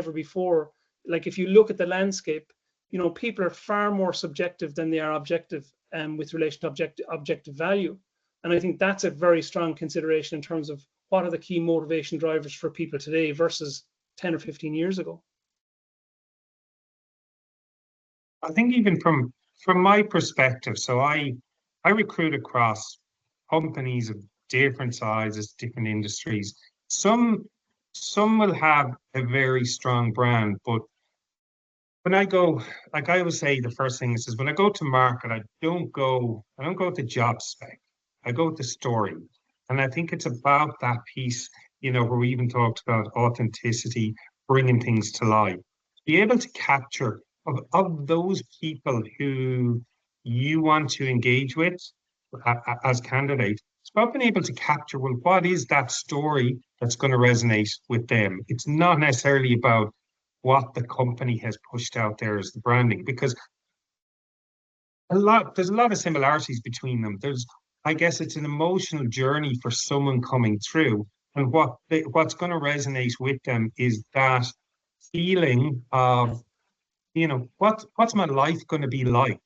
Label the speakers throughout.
Speaker 1: ever before. Like if you look at the landscape, people are far more subjective than they are objective, with relation to objective value. And I think that's a very strong consideration in terms of what are the key motivation drivers for people today versus 10 or 15 years ago.
Speaker 2: I think even from my perspective, so I recruit across companies of different sizes, different industries. Some will have a very strong brand, but when I go, like I always say, the first thing is when I go to market, I don't go with the job spec. I go with the story. And I think it's about that piece, where we even talked about authenticity, bringing things to life. Be able to capture of those people who you want to engage with as candidates. It's about being able to capture, well, what is that story that's going to resonate with them? It's not necessarily about what the company has pushed out there as the branding, because there's a lot of similarities between them. I guess it's an emotional journey for someone coming through, and what's going to resonate with them is that feeling of, what's my life going to be like?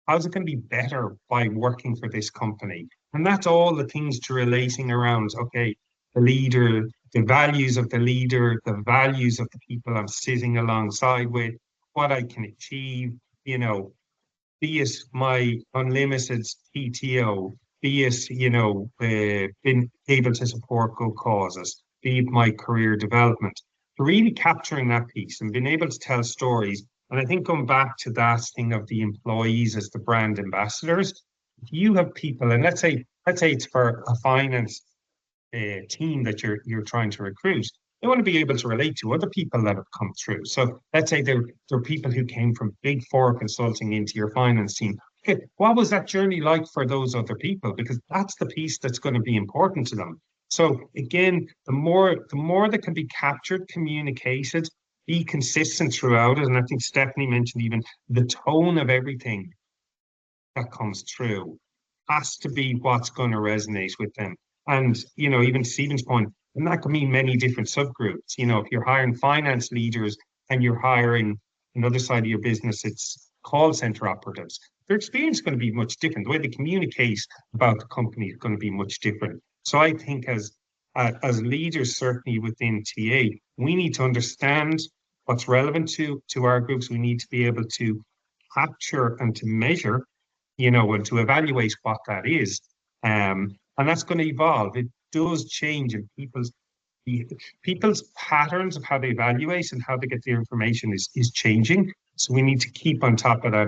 Speaker 2: How's it going to be better by working for this company? And that's all the things to relating around, okay, the leader, the values of the leader, the values of the people I'm sitting alongside with, what I can achieve, be it my unlimited PTO, be it, being able to support good causes, be it my career development. Really capturing that piece and being able to tell stories. And I think going back to that thing of the employees as the brand ambassadors, if you have people, and let's say it's for a finance team that you're trying to recruit, they want to be able to relate to other people that have come through. So let's say there are people who came from Big Four consulting into your finance team. Okay, what was that journey like for those other people? Because that's the piece that's going to be important to them. So again, the more that can be captured, communicated, be consistent throughout it. And I think Stephanie mentioned even the tone of everything that comes through has to be what's going to resonate with them. And, even Stephen's point, and that can mean many different subgroups. If you're hiring finance leaders and you're hiring another side of your business, it's call center operatives. Their experience is going to be much different. The way they communicate about the company is going to be much different. So I think as leaders, certainly within TA, we need to understand what's relevant to our groups. We need to be able to capture and to measure, and to evaluate what that is. And that's going to evolve. It does change, and people's patterns of how they evaluate and how they get their information is changing. So we need to keep on top of that